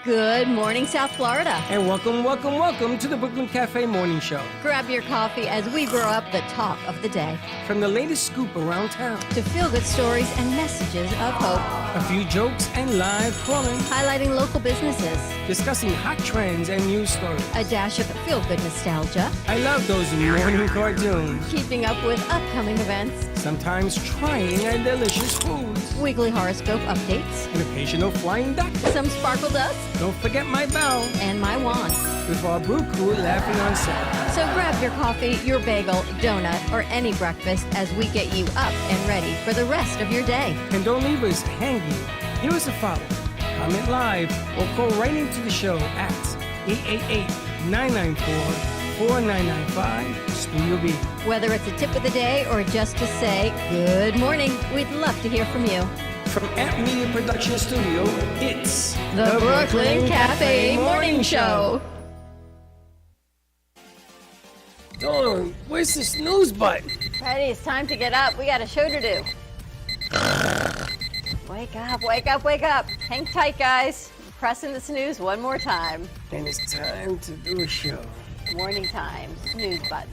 Good morning, South Florida. And welcome to the Brooklyn Cafe Morning Show. Grab your coffee as we grow up the talk of the day. From the latest scoop around town to feel-good stories and messages of hope. A few jokes and live calling. Highlighting local businesses. Discussing hot trends and news stories. A dash of feel-good nostalgia. I love those morning cartoons. Keeping up with upcoming events. Sometimes trying a delicious foods. Weekly horoscope updates. An occasional flying duck. Some sparkle dust. Don't forget my bell. And my wand. With our brew crew laughing on set. So grab your coffee, your bagel, donut, or any breakfast as we get you up and ready for the rest of your day. And don't leave us hanging. Give us a follow. Comment live or call right into the show at 888-994-4995 Studio B. Whether it's a tip of the day or just to say good morning, we'd love to hear from you. From Amp Media Production Studio, it's the Brooklyn Cafe Morning Show. Dawn, where's the snooze button? Freddie, it's time to get up. We got a show to do. Wake up, wake up, wake up. Hang tight, guys. Pressing the snooze one more time. And it's time to do a show. Morning time, snooze button.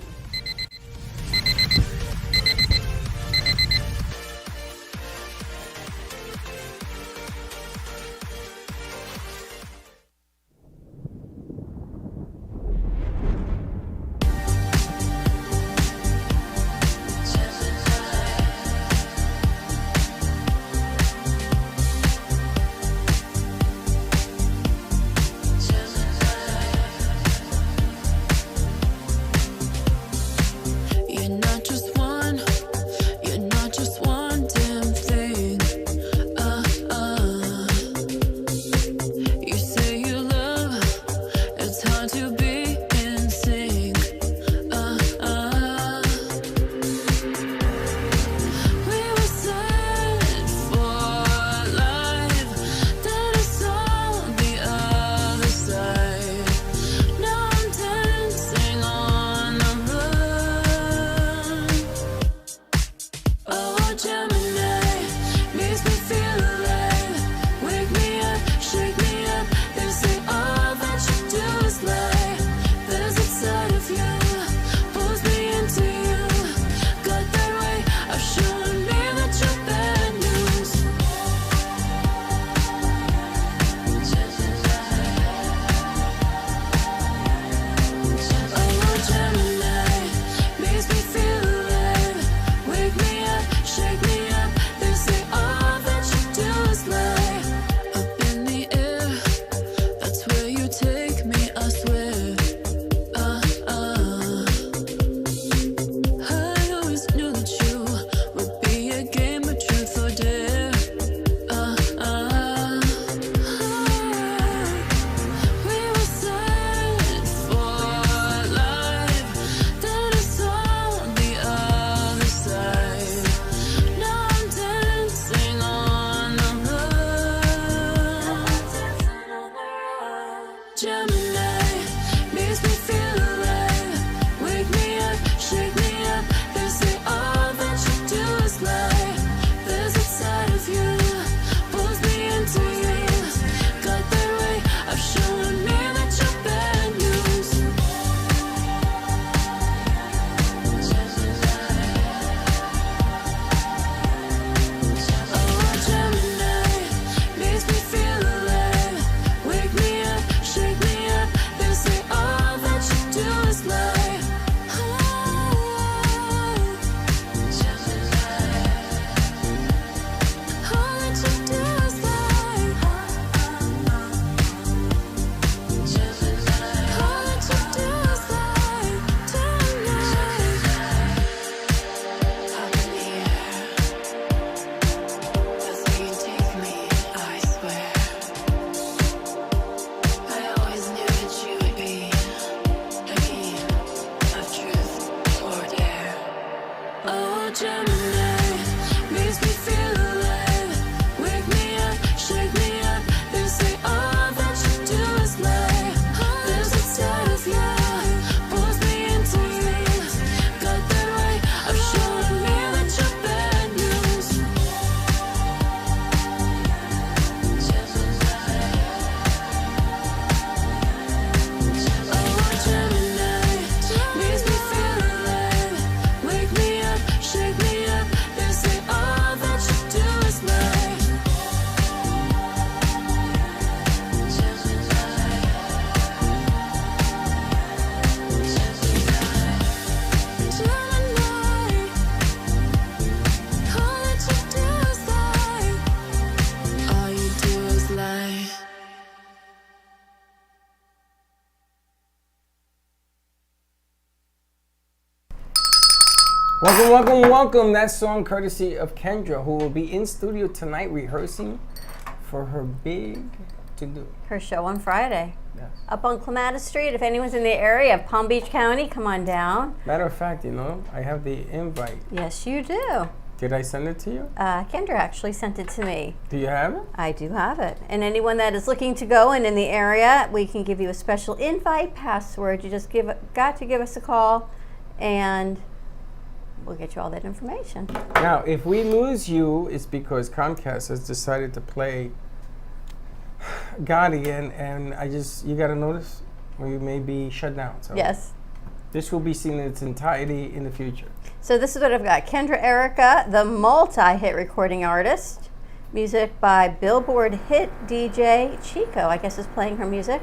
Shake me up. Welcome. That song courtesy of Kendra, who will be in studio tonight rehearsing for her big to-do. Her show on Friday. Yes. Up on Clematis Street. If anyone's in the area of Palm Beach County, come on down. Matter of fact, I have the invite. Yes, you do. Did I send it to you? Kendra actually sent it to me. Do you have it? I do have it. And anyone that is looking to go and in the area, we can give you a special invite password. You just got to give us a call, and we'll get you all that information. Now, if we lose you, it's because Comcast has decided to play God again, and you got to notice, we may be shut down. So Yes. this will be seen in its entirety in the future. So this is what I've got. Kendra Erica, the multi-hit recording artist. Music by Billboard hit DJ Chico, I guess is playing her music.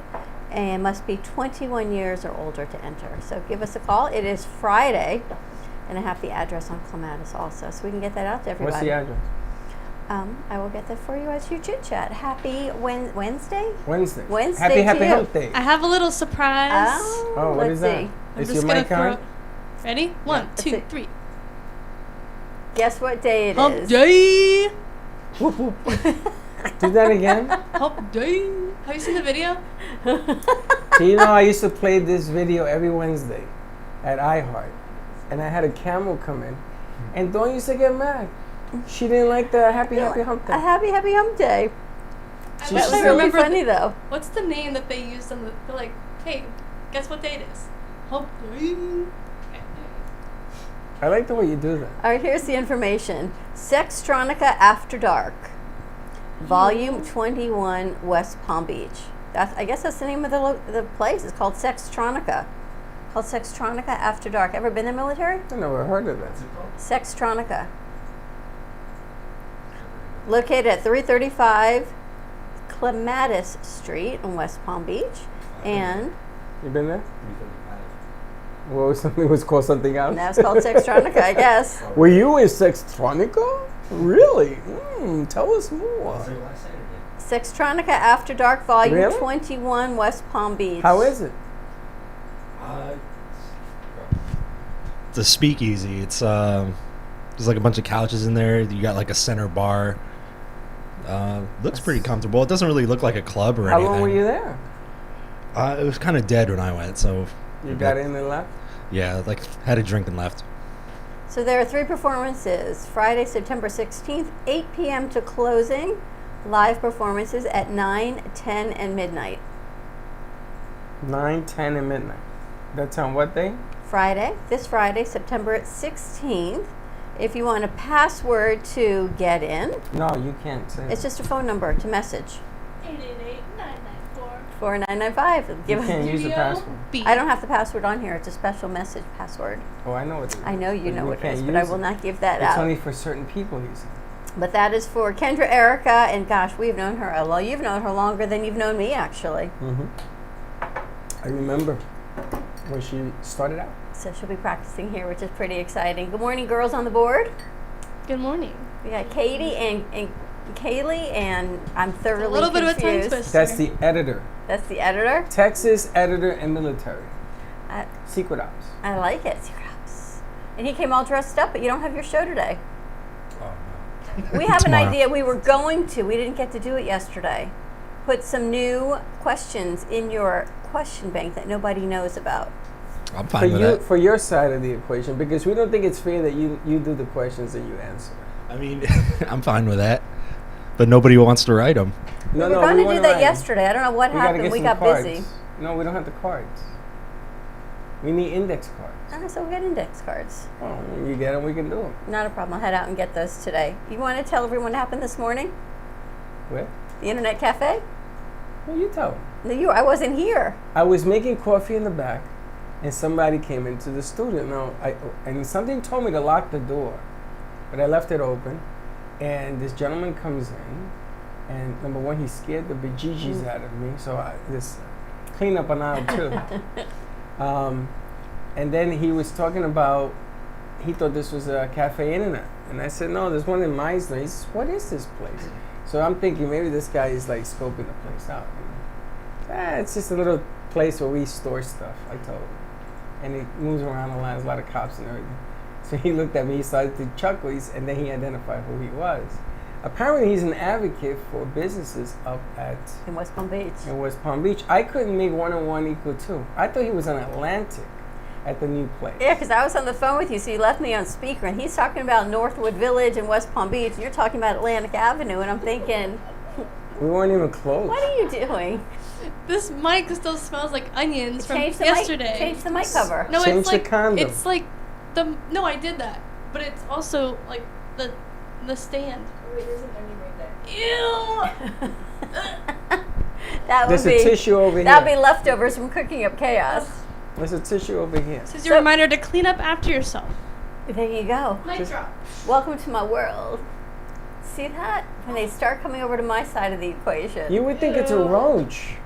And must be 21 years or older to enter. So give us a call. It is Friday. And I have the address on Clematis also, so we can get that out to everybody. What's the address? I will get that for you as you chit-chat. Happy Wednesday? Wednesday. Wednesday Happy to you. Hump Day. I have a little surprise. Oh, what let's is that? see. I'm Is just your gonna mic on? Ready? One, Let's two, see. three. Guess what day it Hump is? day. Whoop, whoop. Do that again. Hump day. Have you seen the video? So I used to play this video every Wednesday at iHeart, and I had a camel come in, and Dawn used to get mad. She didn't like the happy hump A day. happy hump day. I She wish That was said- I really remember funny though. What's the name that they used on they're like, hey, guess what day it is? Hump day. I like the way you do that. All right, here's the information. Sextronica After Dark, Volume 21, West Palm Beach. I guess that's the name of the place. It's called Sextronica. Called Sextronica After Dark. Ever been in the military? I never heard of that. Sextronica. Located at 335 Clematis Street in West Palm Beach. And You been there? Well, something was called something else. that's called Sextronica, I guess. Were you in Sextronica? Really? Tell us more. Sextronica After Dark, Volume Really? 21, West Palm Beach. How is it? It's a speakeasy. It's there's like a bunch of couches in there. You got like a center bar. Looks pretty comfortable. It doesn't really look like a club or How anything. long were you there? It was kind of dead when I went, so You got in and left? yeah, like had a drink and left. So there are 3 performances. Friday, September 16th, 8 p.m. to closing. Live performances at 9, 10, and midnight. 9, 10, and midnight. That's on what day? This Friday, September 16th. If you want a password to get in, No, you can't say it's that. just a phone number to message. 888-994. 4995. You Give can't use the Studio password. B. I don't have the password on here. It's a special message password. Oh, I know what it is. I know you But know we what it can't is, but I use will it. not give that It's out. only for certain people, he said. But that is for Kendra Erica, and gosh, we've known her. Well, you've known her longer than you've known me, actually. I remember when she started out. So she'll be practicing here, which is pretty exciting. Good morning, girls on the board. Good morning. We got Katie and Kaylee, and I'm thoroughly A little bit of a tongue confused. twister. That's the editor. That's the editor. Texas editor and military. I, Secret Ops. I like it. Secret Ops. And he came all dressed up, but you don't have your show today. We have an Tomorrow. idea we were going to. We didn't get to do it yesterday. Put some new questions in your question bank that nobody knows about. I'm For fine with you, that. for your side of the equation, because we don't think it's fair that you do the questions and you answer. I mean, I'm fine with that. But nobody wants to write them. No, we were no, going we to wanna do that write. yesterday. I don't know what We gotta happened. get We some got cards. busy. No, we don't have the cards. We need index cards. So we'll get index cards. Oh, when you get them, we can do them. Not a problem. I'll head out and get those today. You want to tell everyone what happened this morning? Where? The Internet Cafe? Well, you tell them. No, I wasn't here. I was making coffee in the back, and somebody came into the studio. Now, and something told me to lock the door, but I left it open. And this gentleman comes in, and number one, he scared the bejeebies out of me. So this clean up on aisle 2. And then he was talking about, he thought this was a Cafe Internet. And I said, no, there's one in Meisner. He says, what is this place? So I'm thinking maybe this guy is like scoping the place out. It's just a little place where we store stuff, I told him. And it moves around a lot. There's a lot of cops and everything. So he looked at me, he started to chuckle, and then he identified who he was. Apparently, he's an advocate for businesses up In West Palm Beach. in West Palm Beach. I couldn't make 1 and 1 equal 2. I thought he was on Atlantic at the new place. Yeah, because I was on the phone with you, so you left me on speaker, and he's talking about Northwood Village and West Palm Beach, and you're talking about Atlantic Avenue, and I'm thinking, We weren't even close. what are you doing? This mic still smells like onions from Change the yesterday. mic. Change the mic cover. No, Change it's the like condom. it's like no, I did that, but it's also like the stand. Oh, wait, there's an onion right there. Ew. That would There's a be tissue over that would here. be leftovers from cooking up chaos. There's a tissue over here. This is your reminder to clean up after yourself. There you go. Mic Just- drop. Welcome to my world. See that? When they start coming over to my side of the equation. You would think it's a Ew. roach.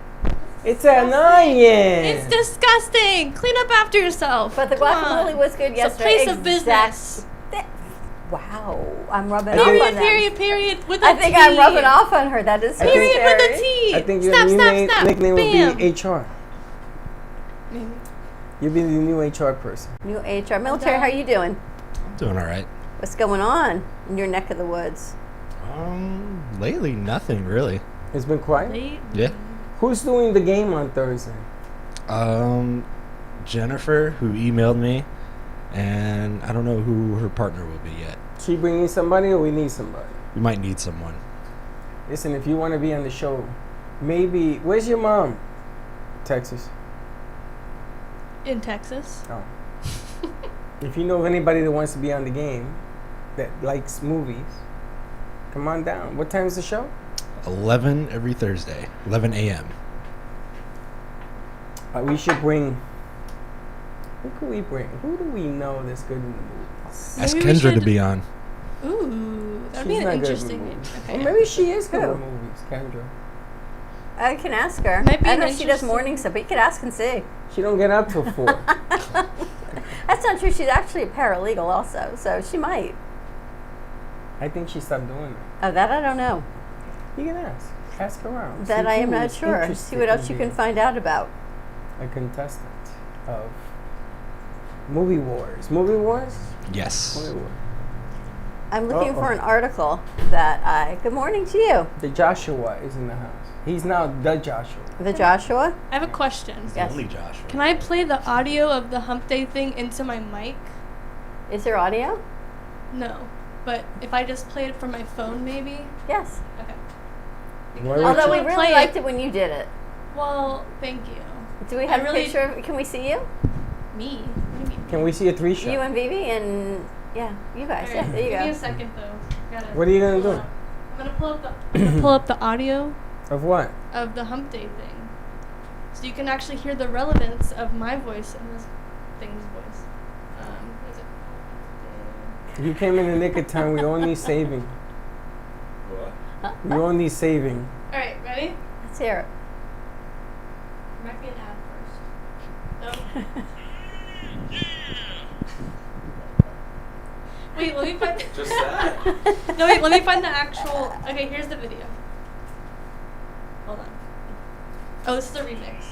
It's an onion. It's disgusting. Clean up after yourself. But the Come guacamole on. was good It's a yesterday. place of business. Wow, I'm rubbing off Period, on them. period, with a I think T. I'm rubbing off on her. That is so Period with scary. a T. I think your snap, new snap, name, snap. nickname Bam. would be HR. Maybe. You'd be the new HR person. New HR. Military, how you doing? I'm doing all right. What's going on in your neck of the woods? Lately, nothing really. It's been quiet. Late. Yeah. Who's doing the game on Thursday? Jennifer, who emailed me, and I don't know who her partner will be yet. She bringing somebody, or we need somebody? We might need someone. Listen, if you want to be on the show, maybe. Where's your mom? Texas. In Texas. Oh. If you know of anybody that wants to be on the game, that likes movies, come on down. What time is the show? 11 every Thursday, 11 a.m. We should bring. Who could we bring? Who do we know that's good in the movies? Ask Maybe we Kendra to should- be on. Ooh, that'd be She's an not good with interesting. movies. Okay. Or maybe she is good Who? with movies, Kendra. I can ask her. Might be I an know she does interesting- morning stuff, but you could ask and see. She don't get up till 4. That's not true. She's actually a paralegal also, so she might. I think she stopped doing that. Oh, that I don't know. You can ask. Ask around. That See I am who not is sure. interested See what else in you can being find out about. a contestant of Movie Wars. Movie Wars? Yes. Movie Wars. I'm looking for Uh-oh. an article that I. Good morning to you, The Joshua is in the house. He's now the Joshua. the Joshua. I have a question. Yes. Only Joshua. Can I play the audio of the hump day thing into my mic? Is there audio? No. But if I just play it from my phone, maybe? Okay. Okay. Why would Although you- we Play really it. liked it when you did it. Well, thank you. Do we I have really- a picture? Of, can we see you? Me? What do you mean? Can we see a 3-shot? You and Vivi and yeah, you guys. Alright, Yeah, there you Give me a go. second though. Gotta What are you gonna pull do? up. I'm gonna pull up the I'm gonna pull up the audio Of what? of the hump day thing, so you can actually hear the relevance of my voice and this thing's voice. What is it? You came in the nick of time. We all need saving. We all need saving. All right, ready? Let's hear it. There might be an ad first. No. Wait, let me find. Just that? No, wait, let me find the actual. Okay, here's the video. Hold on. Oh, this is a remix.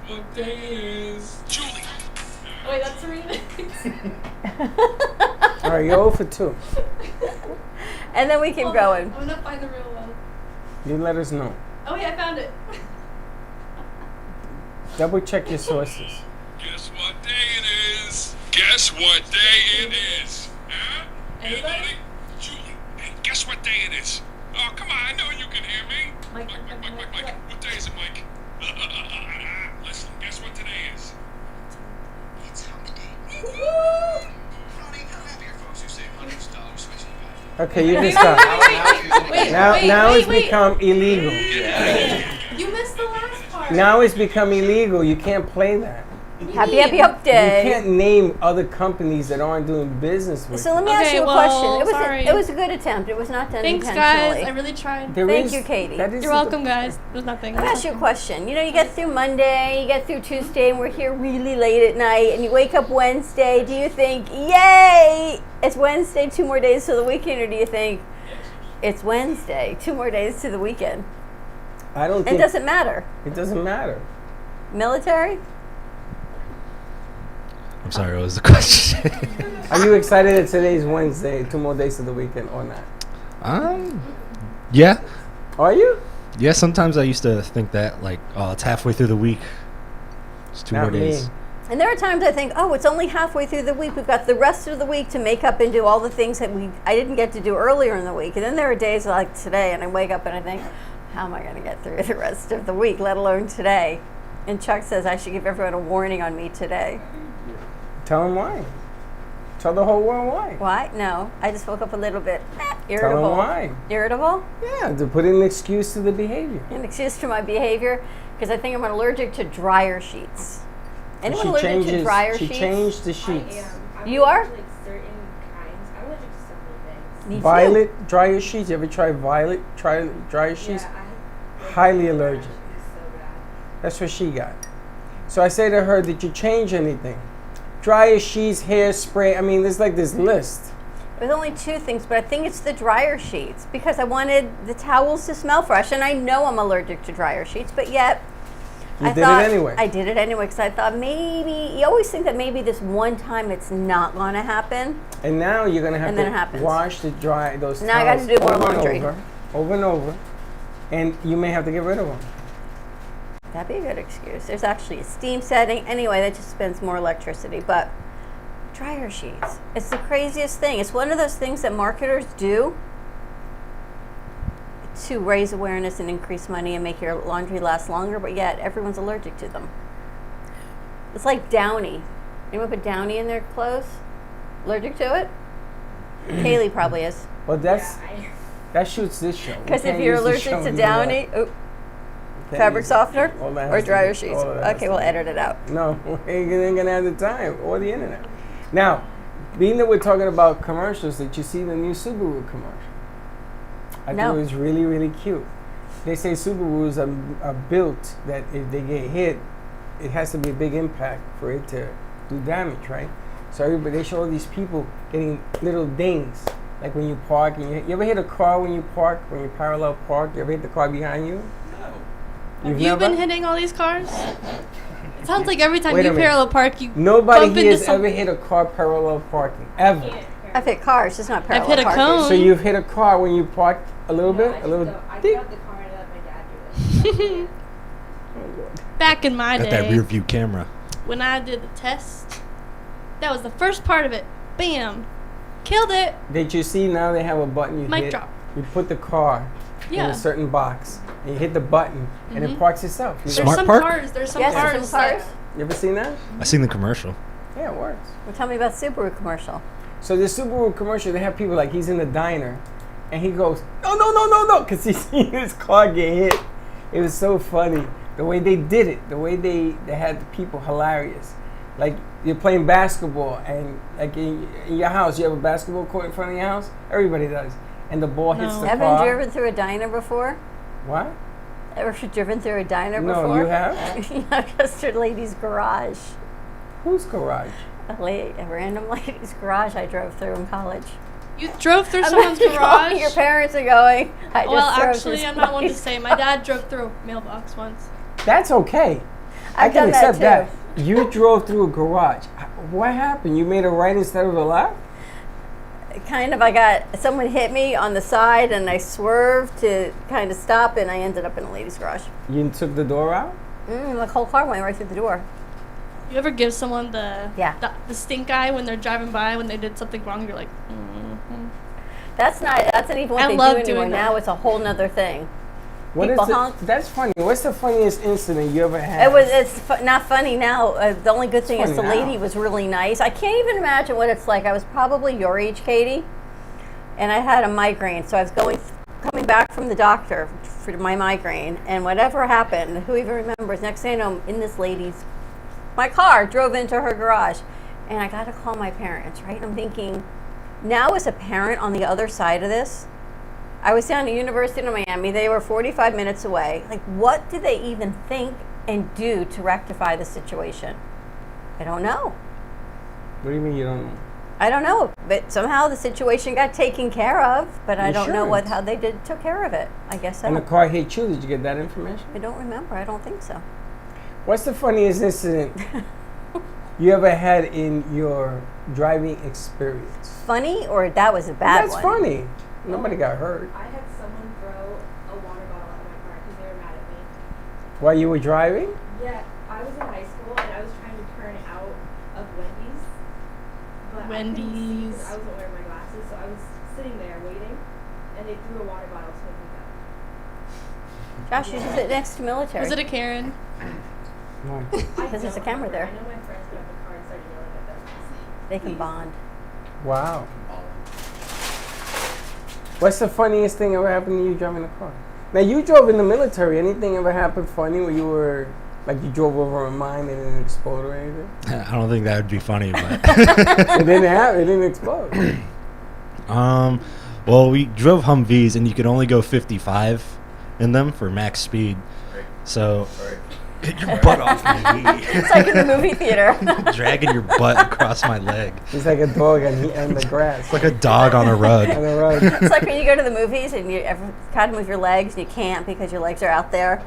What day is Julie? Oh, wait, that's a remix. All right, you're 0 for 2. And then we keep Hold on, going. I'm gonna find the real one. You let us know. Oh, wait, I found it. Double check your sources. Guess what day it is? Guess what day it is? Huh? Anybody? Julie, hey, guess what day it is? Oh, come on, I know you can hear me. Mike, Mike. What day is it, Mike? Listen, guess what today is? It's hump day. Woo! Brody, how happy are folks who save hundreds of dollars switching back? Okay, you can Wait, stop. wait, Now wait, it's wait. become illegal. You missed the last part. Now it's become illegal. You can't play that. Happy Hump You Day. can't name other companies that aren't doing business with So let me Okay, ask you a well, question. sorry. It was a good attempt. It was not done Thanks, intentionally. guys. I really tried. There Thank is- you, Katie. that is You're the- welcome, guys. There's nothing. Let me ask you a question. You know, you get through Monday, you get through Tuesday, and we're here really late at night, and you wake up Wednesday. Do you think, yay, it's Wednesday, 2 more days to the weekend, or do you think it's Wednesday, 2 more days to the weekend? I don't It think doesn't matter. it doesn't matter. Military? I'm sorry, what was the question? Are you excited that today's Wednesday, 2 more days of the weekend, or not? Yeah. Are you? Yeah, sometimes I used to think that, like, oh, it's halfway through the week. It's 2 more Not me. days. And there are times I think, oh, it's only halfway through the week. We've got the rest of the week to make up and do all the things that I didn't get to do earlier in the week. And then there are days like today, and I wake up and I think, how am I going to get through the rest of the week, let alone today? And Chuck says I should give everyone a warning on me today. Tell them why. Tell the whole world why. Why? No, I just woke up a little bit Tell irritable. them why. Irritable? Yeah, to put an excuse to the behavior. An excuse for my behavior because I think I'm allergic to dryer sheets. Anyone She allergic to changes. dryer She sheets? changed the sheets. I'm You are? allergic to, like, certain kinds. I'm allergic to so many things. Me too. Violet dryer sheets. You ever try violet dryer sheets? Yeah, I have Highly allergic. It's so bad. That's what she got. So I say to her, did you change anything? Dryer sheets, hairspray. I mean, there's like this list. There's only 2 things, but I think it's the dryer sheets because I wanted the towels to smell fresh, and I know I'm allergic to dryer sheets, but yet You I did thought it anyway. I did it anyway because I thought maybe you always think that maybe this one time it's not going to happen. And now you're gonna have And then it to happens. wash the dry those Now I got towels to do more over and laundry. over and over, and you may have to get rid of them. That'd be a good excuse. There's actually a steam setting anyway that just spends more electricity, but dryer sheets. It's the craziest thing. It's one of those things that marketers do to raise awareness and increase money and make your laundry last longer, but yet everyone's allergic to them. It's like Downy. Anyone put Downy in their clothes? Allergic to it? Kaylee probably is. Well, that's Yeah, that shoots this show. We Because if can't you're use the allergic show to to do Downy, that. Can't fabric use- softener all that or has to dryer be- sheets. all that has Okay, to we'll be- edit it out. No, we ain't gonna have the time or the internet. Now, being that we're talking about commercials, did you see the new Subaru commercial? I No. thought it was really, really cute. They say Subarus are built that if they get hit, it has to be a big impact for it to do damage, right? So everybody, they show all these people getting little dings, like when you park. And you ever hit a car when you park, when you parallel park? You ever hit the car behind you? Have you been hitting all these cars? It sounds like every time Wait a you minute. parallel park, you Nobody bump here into has some. ever hit a car parallel parking, ever. I've hit cars, just not I've parallel hit a parking. cone. So you've hit a car when you park a little bit, a little I ding. got the car and let my dad do it. Back in my Got that day, rear view camera. when I did the test, that was the first part of it. Bam, killed it. Did you see now they have a button you Mic hit? drop. You put the car in Yeah. a certain box, and you hit the button, and it parks itself. You, There's Smart some park? cars. There's some Yes, cars. there's some cars. you ever seen that? I seen the commercial. Yeah, it works. Well, tell me about Subaru commercial. So the Subaru commercial, they have people like he's in the diner, and he goes, no, because he's seen his car get hit. It was so funny the way they did it, the way they had the people hilarious. Like you're playing basketball, and like in your house, you have a basketball court in front of your house. Everybody does, and the ball hits No. the Haven't car. you driven through a diner before? What? Ever driven through a diner No, before? you have? No, just a lady's garage. Whose garage? A random lady's garage I drove through in college. You drove through I'm someone's not going, garage. Your parents are going. I just Well, drove actually, through I'm not one to somebody's say. My dad drove through a mailbox once. That's okay. I I've can done that accept that. too. You drove through a garage. What happened? You made a right instead of a left? Kind of, someone hit me on the side and I swerved to kind of stop and I ended up in a lady's garage. You took the door out? The whole car went right through the door. You ever give someone Yeah. the stink eye when they're driving by when they did something wrong? You're like, That's not even what I they love do anymore. doing that. Now it's a whole nother thing. What People is it? honk. That's funny. What's the funniest incident you ever had? It's not funny now. The only good thing is the funny lady now. was really nice. I can't even imagine what it's like. I was probably your age, Katie, and I had a migraine. So I was coming back from the doctor for my migraine, and whatever happened, who even remembers? Next thing I know, I'm in this lady's, my car drove into her garage, and I got to call my parents, right? And I'm thinking, now as a parent on the other side of this, I was down at University of Miami. They were 45 minutes away. Like, what did they even think and do to rectify the situation? I don't know. What do you mean you don't know? I don't know. But somehow the situation got taken care of. But I don't know Insurance. how they took care of it. I guess so. And the car hit you. Did you get that information? I don't remember. I don't think so. What's the funniest incident you ever had in your driving experience? Funny or that was a bad That's one? funny. Nobody got hurt. I had someone throw a water bottle at my car because they were mad at me. While you were driving? Yeah, I was in high school and I was trying to turn out of Wendy's. But I couldn't see 'cause Wendy's. I wasn't wearing my glasses, so I was sitting there waiting, and they threw a water bottle to me. Josh, you should sit next to military. Was it a Karen? No. Because there's a camera there. I know my friends got in the car and started yelling at them. They can bond. Wow. What's the funniest thing ever happened to you driving a car? Now you drove in the military. Anything ever happened funny where you were like you drove over a mine and it didn't explode or anything? I don't think that would be funny, but It didn't happen. It didn't explode. well, we drove Humvees and you could only go 55 in them for max speed. So get your butt off me, It's like in the movie theater. dragging your butt across my leg. It's like a dog on the grass. It's like a dog on a rug. on the road. It's like when you go to the movies and you ever try to move your legs and you can't because your legs are out there.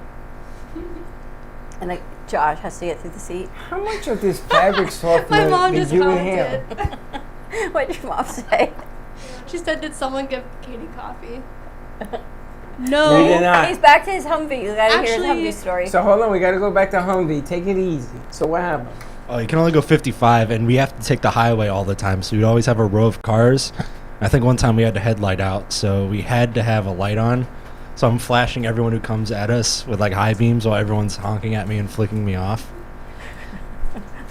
And like Josh has to get through the seat. How much of this fabric softener My mom did just you commented. inhale? What did your mom say? She said, "Did someone give Katie coffee?" We did No. not. He's back to his Humvee. You gotta hear his Actually- Humvee story. So hold on, we got to go back to Humvee. Take it easy. So what happened? Oh, you can only go 55, and we have to take the highway all the time. So we'd always have a row of cars. I think one time we had the headlight out, so we had to have a light on. So I'm flashing everyone who comes at us with like high beams while everyone's honking at me and flicking me off.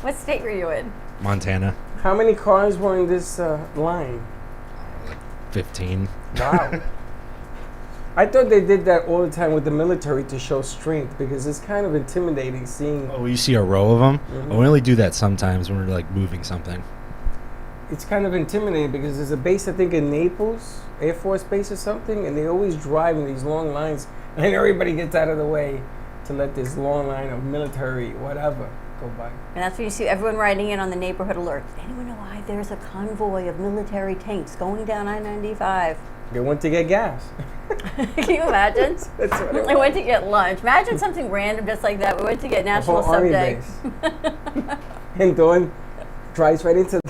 What state were you in? Montana, How many cars were in this line? 15. Wow. I thought they did that all the time with the military to show strength because it's kind of intimidating seeing. Oh, you see a row of them? Mhm. We only do that sometimes when we're like moving something. It's kind of intimidating because there's a base I think in Naples, Air Force Base or something, and they always drive in these long lines, and everybody gets out of the way to let this long line of military whatever go by. And that's when you see everyone riding in on the neighborhood alert. Anyone know why there's a convoy of military tanks going down I-95? They went to get gas. Can you imagine? That's what it I went to get lunch. Imagine something random just like that. We went to get The National whole army Sub Day. base. And Dawn drives right into.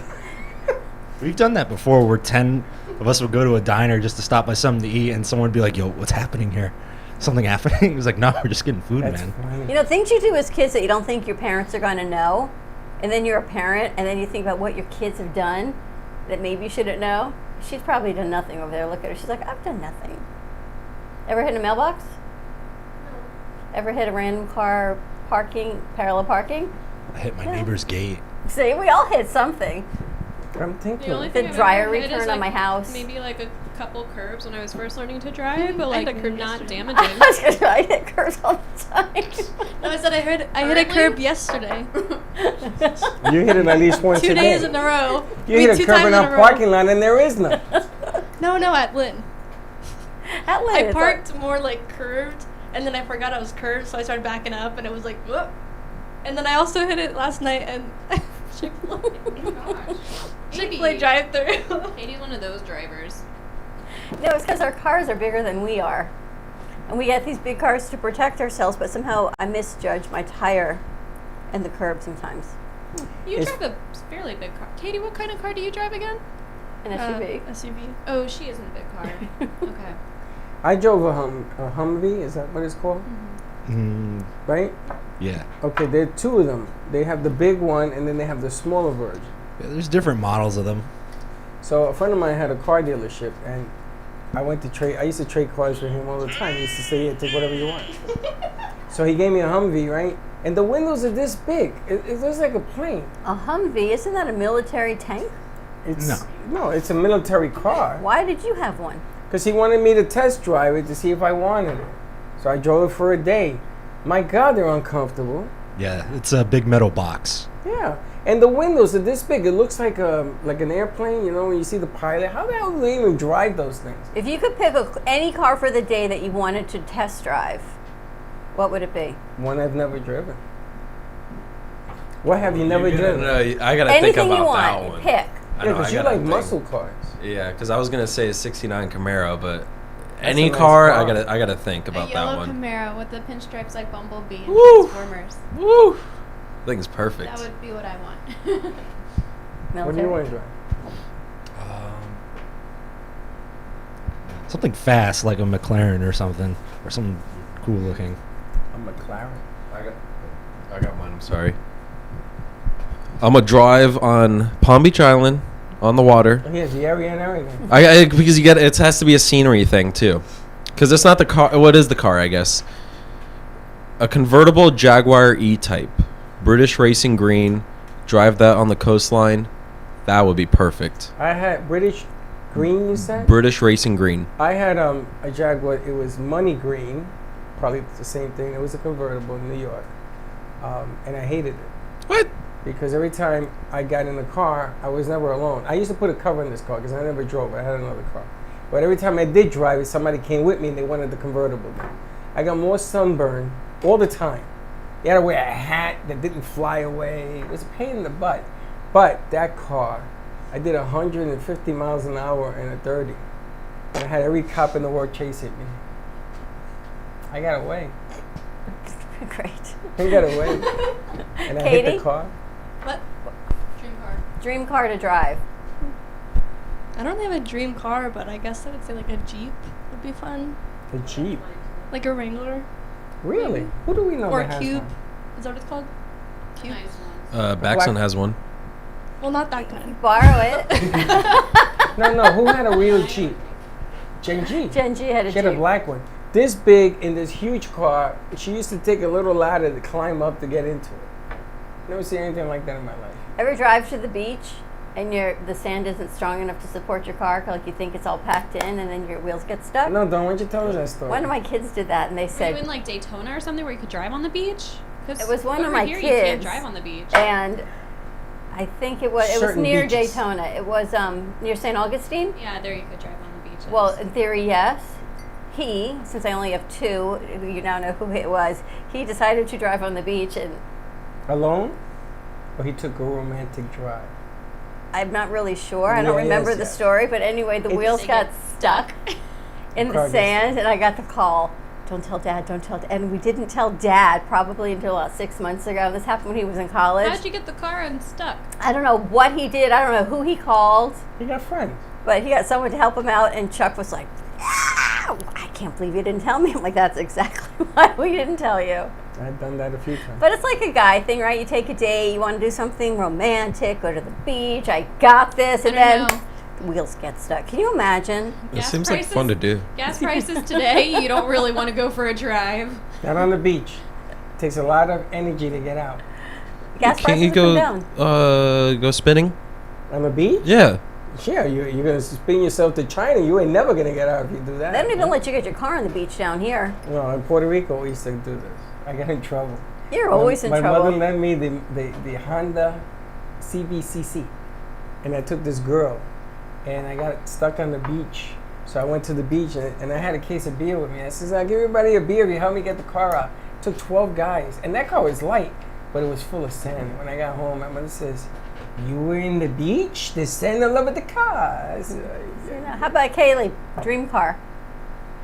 We've done that before where 10 of us would go to a diner just to stop by something to eat, and someone would be like, yo, what's happening here? Something happening? He was like, no, we're just getting food, That's man. funny. You know, things you do as kids that you don't think your parents are going to know, and then you're a parent, and then you think about what your kids have done that maybe you shouldn't know. She's probably done nothing over there. Look at her. She's like, I've done nothing. Ever hit a mailbox? Ever hit a random car parking, parallel parking? I hit my neighbor's gate. See, we all hit something. I'm thinking. The only The thing I've dryer ever hit is, return on my house. Maybe like a couple curbs when I was first learning to drive, but I hit like a curb not yesterday. damaging. I was gonna try to hit curbs all the time. No, I said I hit a Currently? curb yesterday. You hit it at least once 2 a days day. in a row. You I mean, hit a 2 curb times in a our row. parking lot and there is none. No, at Lynn. That way, I it's parked more like curved, and then I forgot I was curved, so I started backing up, and it was like, whoop. And then I also hit it last night, and Chick-fil-A drive-through. Katie's one of those drivers. Like, no, it's because our cars are bigger than we are, and we get these big cars to protect ourselves. But somehow I misjudge my tire and the curb sometimes. You It's- drive a fairly big car. Katie, what kind of car do you drive again? An SUV. SUV. Oh, she isn't a big car. Okay. I drove a Humvee. Is that what it's called? Mm, Right? yeah. Okay, there are two of them. They have the big one and then they have the smaller version. Yeah, there's different models of them. So a friend of mine had a car dealership and I went to trade. I used to trade cars with him all the time. He used to say, "Yeah, take whatever you want." So he gave me a Humvee, right? And the windows are this big. It looks like a plane. A Humvee, isn't that a military tank? It's no, it's a military car. Why did you have one? Because he wanted me to test drive it to see if I wanted it. So I drove it for a day. My God, they're uncomfortable. Yeah, it's a big metal box. Yeah, and the windows are this big. It looks like an airplane. You know, when you see the pilot. How the hell do they even drive those things? If you could pick any car for the day that you wanted to test drive, what would it be? One I've never driven. What have you never You're driven? gonna- I gotta think Anything about you that want, one. pick. I Yeah, know, because I you gotta like think. muscle cars. Yeah, because I was gonna say a '69 Camaro, but That's any a nice car, car. I gotta think A about yellow that one. Camaro with the pinstripes like Bumblebee and Woo! Transformers. Woo! thing's perfect. That would be what I want. What do you want to drive? Something fast, like a McLaren or something, or something cool looking. A McLaren. I got mine. I'm sorry. I'm gonna drive on Palm Beach Island on the water. Oh, he has the area and everything. I because you get it has to be a scenery thing too, because it's not the car. What is the car? I guess a convertible Jaguar E-Type, British Racing Green. Drive that on the coastline. That would be perfect. I had British green, you said? British Racing Green. I had a Jaguar. It was money green, probably the same thing. It was a convertible in New York, and I hated it What? because every time I got in the car, I was never alone. I used to put a cover in this car because I never drove. I had another car, but every time I did drive it, somebody came with me and they wanted the convertible. I got more sunburn all the time. You had to wear a hat that didn't fly away. It was a pain in the butt. But that car, I did 150 miles an hour in a 30. And I had every cop in the world chasing me. I got away. Great. I got away. And I hit Katie? the car. What? Dream car. Dream car to drive. I don't have a dream car, but I guess I would say like a Jeep would be fun. The Jeep. Like a Wrangler. Really? Who do we know Or that a has Cube. one? Is that what it's called? Cube? Baxton has one. Well, not that kind. Borrow it. No. Who had a real Jeep? Gen G. Gen G had a She had a Jeep. black one. This big in this huge car. She used to take a little ladder to climb up to get into it. Never seen anything like that in my life. Ever drive to the beach and the sand isn't strong enough to support your car, like you think it's all packed in, and then your wheels get stuck? No, don't. Why don't you tell us that story? One of my kids did that, and they Were you in said, like Daytona or something where you could drive on the beach? 'Cause It was one of over my here, You can't kids. drive on the beach. and I think it was Certain near beaches. Daytona. It was near St. Augustine. Yeah, there you could drive on the beaches. Well, in theory, yes. He, since I only have two, you now know who it was. He decided to drive on the beach, and Alone? Or he took a romantic drive? I'm not really sure. I don't Yeah, remember yes, the yes. story, but anyway, the It's- wheels They got get stuck in Car the gets sand, and I got the call. Don't tell Dad, don't tell Dad. And we didn't tell Dad probably until about 6 months ago. This happened when he was in college. How'd you get the car unstuck? I don't know what he did. I don't know who he called, He got friends. but he got someone to help him out, and Chuck was like, "Ah, I can't believe you didn't tell me." I'm like, that's exactly why we didn't tell you. I've done that a few times. But it's like a guy thing, right? You take a date, you want to do something romantic, go to the beach, I got this, and I don't then know. the wheels get stuck. Can you imagine? It Gas seems like fun to do. Gas prices today, you don't really want to go for a drive. Not on the beach. It takes a lot of energy to get out. Gas Can't prices you have come go down. go spinning? On the beach? Yeah. Yeah, you're going to spin yourself to China. You ain't never going to get out if you do that. They don't even let you get your car on the beach down here. No, in Puerto Rico, we used to do this. I got in trouble. You're always in my trouble. mother lent me the Honda CBCC, and I took this girl, and I got stuck on the beach. So I went to the beach, and I had a case of beer with me. I says, I'll give everybody a beer if you help me get the car out. It took 12 guys, and that car was light, but it was full of sand. When I got home, my mother says, you were in the beach? There's sand all over the car. I said, You know, how about Kaylee? Dream car.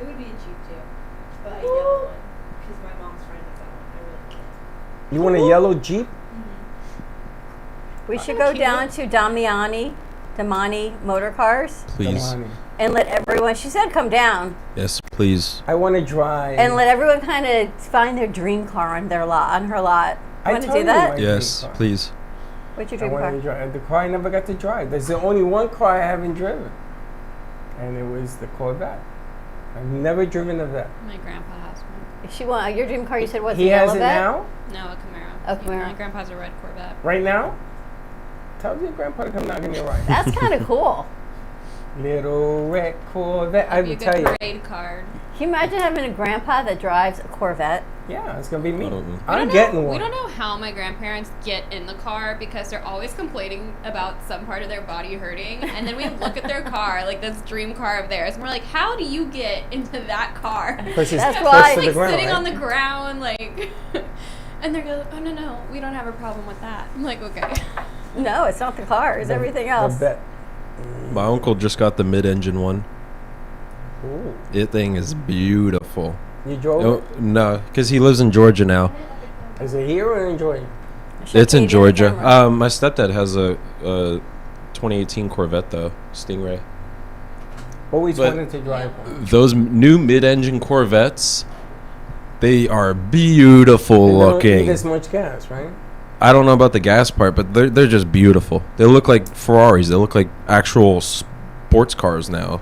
It would be a Jeep too, but a yellow one, because my mom's friend has that one. I really like it. you want a yellow Jeep? We should go down to Damani Motor Cars Please. Come on. and let everyone, she said come down, Yes, please. I want to drive. and let everyone kind of find their dream car on their lot, on her lot. I Want to told do you that? my Yes, dream car. please. What's your I dream wanted car? to drive the car I never got to drive. There's the only one car I haven't driven, and it was the Corvette. I've never driven a Vet. My grandpa has one. She want your dream car. You said was He the has yellow it vet? now, No, a Camaro. A Camaro. My grandpa has a red Corvette. right now. Tell your grandpa to come knock on your right. That's kind of cool. Little red Corvette. I Be a will good tell you. parade card. Can you imagine having a grandpa that drives a Corvette? Yeah, it's gonna be me. Oh. I'm getting one. We don't know how my grandparents get in the car because they're always complaining about some part of their body hurting. And then we look at their car, like this dream car of theirs, and we're like, how do you get into that car? Push his That's close why- to the Like ground, sitting right? on the ground, like. And they're like, oh, no, we don't have a problem with that. I'm like, okay. No, it's not the car. It's everything The else. Vet. My uncle just got the mid-engine one. Ooh. It thing is beautiful. You drove Oh, it? no, because he lives in Georgia now. Is it here or in Georgia? Should It's in fade the Georgia. camera. My stepdad has a 2018 Corvette though, Stingray. Always But- wanted to drive one. Those new mid-engine Corvettes, they are beautiful And they don't eat looking. as much gas, right? I don't know about the gas part, but they're just beautiful. They look like Ferraris. They look like actual sports cars now.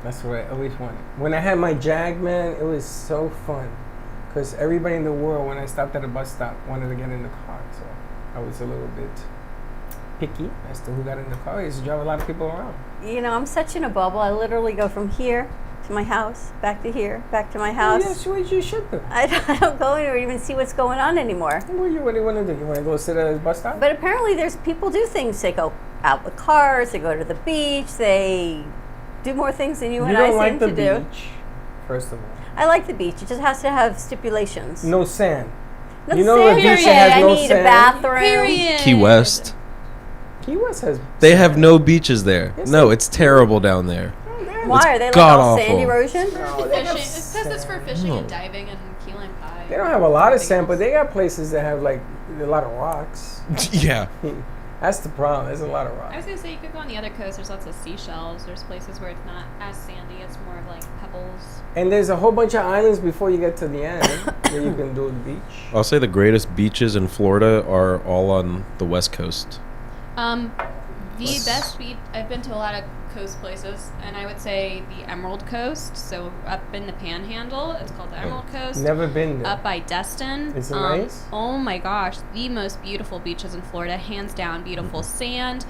That's what I always wanted. When I had my Jag, man, it was so fun. Because everybody in the world, when I stopped at a bus stop, wanted to get in the car. So I was a little bit picky as to who got in the car. I used to drive a lot of people around. You know, I'm such in a bubble. I literally go from here to my house, back to here, back to my house. Yes, what you should do. I don't go anywhere to even see what's going on anymore. What do you want to do? You want to go sit at a bus stop? But apparently, there's people do things. They go out with cars. They go to the beach. They do more things than you and I don't like seem the to do. beach, first of all. I like the beach. It just has to have stipulations. No sand. No You know sand. the beach Period. has no I need sand? a bathroom. Period. Key West. Key West has. They have no beaches there. Yes, No, they- it's terrible down there. Why are they like god all awful. sand erosion? No, they Fishing. have It says it's for fishing No. and diving and key lime pie. They don't have a lot of Everything sand, but else. they got places that have like a lot of rocks. Yeah. That's the problem. There's a lot of I was rocks. gonna say you could go on the other coast. There's lots of seashells. There's places where it's not as sandy. It's more of like pebbles. And there's a whole bunch of islands before you get to the end where you can do the beach. I'll say the greatest beaches in Florida are all on the West Coast. The best beach. I've been to a lot of coast places, and I would say the Emerald Coast. So up in the Panhandle, it's called the Emerald Coast. Never been there. Up by Destin. Is it nice? Oh my gosh, the most beautiful beaches in Florida, hands down. Beautiful sand,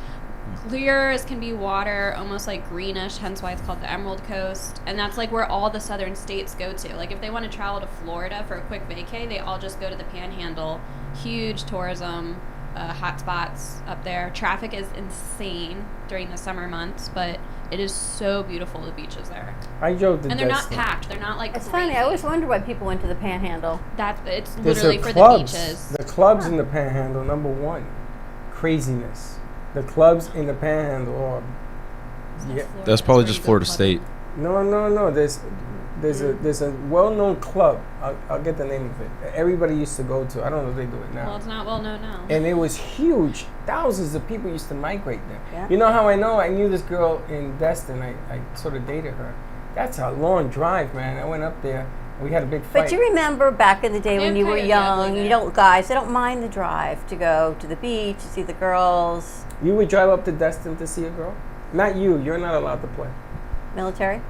clear as can be water, almost like greenish, hence why it's called the Emerald Coast. And that's like where all the southern states go to. Like if they want to travel to Florida for a quick vacay, they all just go to the Panhandle. Huge tourism hotspots up there. Traffic is insane during the summer months, but it is so beautiful, the beaches there. I drove to And they're not Destin. packed. They're not like It's funny. I crazy. always wondered why people went to the Panhandle. It's There's literally the for clubs. the beaches. The clubs in the Panhandle, number one. Craziness. The clubs in the Panhandle are. Yeah. That's probably just Florida State. No. There's a well-known club. I'll get the name of it. Everybody used to go to. I don't know if they do it now. Well, it's not well known now. And it was huge. Thousands of people used to migrate there. Yeah. You know how I know? I knew this girl in Destin. I sort of dated her. That's a long drive, man. I went up there. We had a big fight. But you remember back in the day They when have you were kind of ugly young, there. you don't, guys, they don't mind the drive to go to the beach, to see the girls, You would drive up to Destin to see a girl? Not you. You're not allowed to play. military.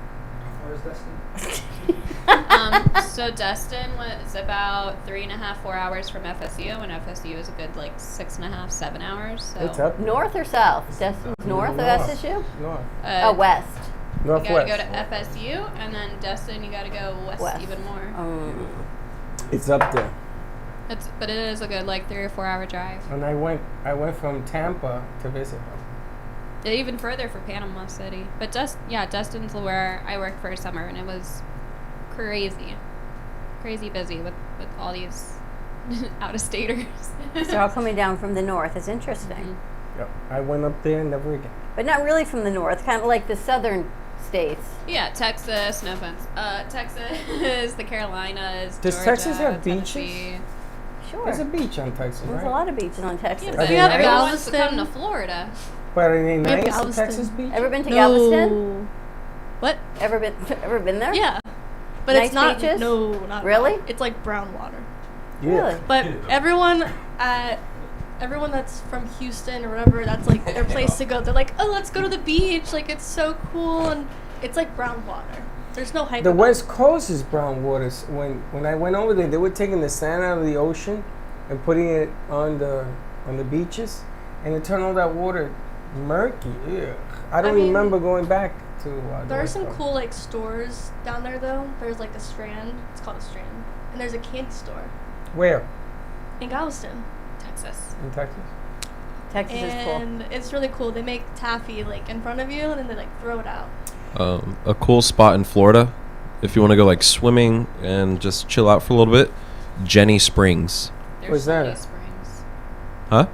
So Destin was about 3.5, 4 hours from FSU, and FSU is a good like 6.5, 7 hours. So It's up. North or south? Destin's north of North. SSU? North. Oh, west. You gotta Northwest. go to FSU, and then Destin, you gotta go west. Even more. It's up there. But it is a good like 3 or 4 hour drive. And I went from Tampa to visit her. Even further for Panama City. But Destin's where I worked for a summer, and it was crazy busy with all these out-of-staters. They're all coming down from the north. It's interesting. Yep. I went up there, never again. But not really from the north, kind of like the southern states. Yeah, Texas, no offense. Texas, the Carolinas, Does Georgia, Texas have Tennessee. beaches? Sure. There's a beach on Texas, There's right? a lot of beaches on Texas. Yeah, Are but they everyone nice? wants to come to Florida. But are they nice, the Galveston. Texas beach? Ever been to Galveston? What? Ever been there? Yeah. But Nice it's not. beaches? No, not Really? It's like brown water. Yeah. Really? But everyone that's from Houston or whatever, that's like their place to go. They're like, oh, let's go to the beach. Like it's so cool, and it's like brown water. There's no hype. The about West Coast is brown waters. When I went over there, they were taking the sand out of the ocean and putting it on the beaches, and it turned all that water murky. Ugh. I don't mean, remember going back to. There are West some Coast. cool like stores down there though. There's like the Strand. It's called a Strand, and there's a candy store Where in Galveston, Texas. in Texas? Texas is cool. and it's really cool. They make taffy like in front of you, and then they like throw it out. A cool spot in Florida, if you want to go like swimming and just chill out for a little bit, Jenny Springs. There's Where's so many that? springs. Huh?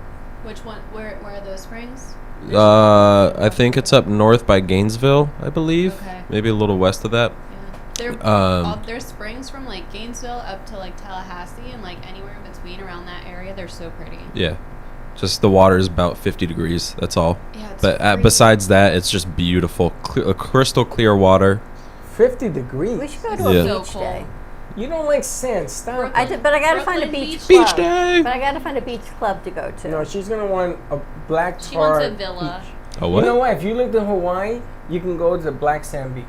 Which one? Where are those springs? I think it's up north by Gainesville, I believe. Okay. Maybe a little west of that. Yeah. There's springs from like Gainesville up to like Tallahassee and like anywhere in between around that area. They're so pretty. Yeah. Just the water is about 50 degrees. That's all. Yeah, it's But freezing. besides that, it's just beautiful, crystal clear water. 50 degrees. We should go to Yeah. a So beach cold. day. You don't like sand. Stop. I did, but I gotta find a Brooklyn beach Beach club. day. But I gotta find a beach club to go to. No, she's gonna want a black She tar wants a villa. beach. Oh, what? You know what? If you lived in Hawaii, you can go to the black sand beach,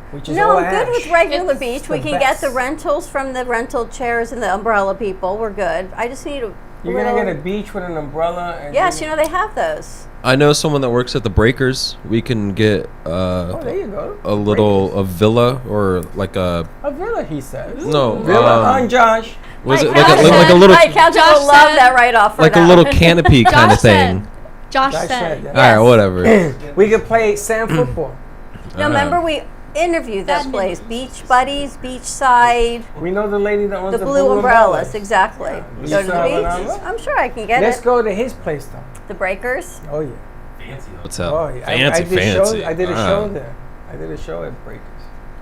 which is No, all I'm good ash. with regular It's beach. the We can get the best. rentals from the rental chairs and the umbrella people. We're good. I just need a You're little, gonna get a beach with an umbrella. And Yes, you know they have those. I know someone that works at the Breakers. We can get Oh, there you go. a villa or like a A villa, he says. no Villa on Josh. was it Mike like Calvin a little Mike Calvin Josh will love said- that right off. like a little canopy kind of thing? Josh Josh said. said, yeah. Yes. All right, whatever. We could play sand football. No, remember we interviewed that place, Beach Buddies, Beachside, We know the lady that owns the the blue umbrellas. Exactly. You Go to the saw beach. an umbrella? I'm sure I can get Let's it. go to his place though. The Breakers. Oh yeah. What's up? Oh yeah. Fancy, I did fancy. Shows, I did a Ah. show there. I did a show at Breakers.